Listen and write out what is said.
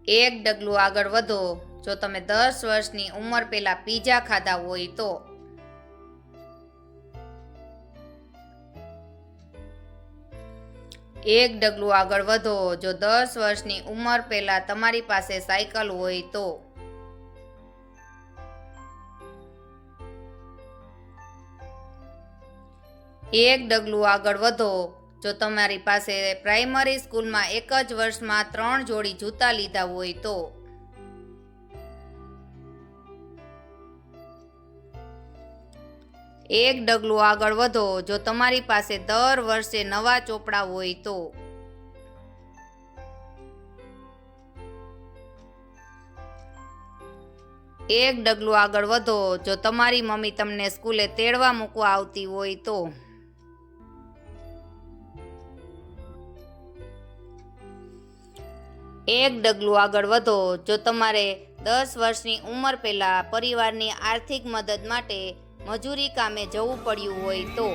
એક ડગલું આગળ વધો જો તમે 10 વર્ષની ઉંમર પહેલા પીઝા ખાધા હોય તો। એક ડગલું આગળ વધો જો 10 વર્ષની ઉંમર પહેલા તમારી પાસે સાયકલ હોય તો। એક ડગલું આગળ વધો જો તમારી પાસે પ્રાઇમરી સ્કૂલમાં એક જ વર્ષમાં 3 જોડી જૂતા લીધા હોય તો। એક ડગલું આગળ વધો જો તમારી પાસે દર વર્ષે નવા ચોપડા હોય તો। એક ડગલું આગળ વધો જો તમારી મમ્મી તમને સ્કૂલે તેડવા મૂકવા આવતી હોય તો। એક ડગલું આગળ વધો જો તમારે 10 વર્ષની ઉંમર પહેલા પરિવારની આર્થિક મદદ માટે મજૂરી કામે જવું પડ્યું હોય તો।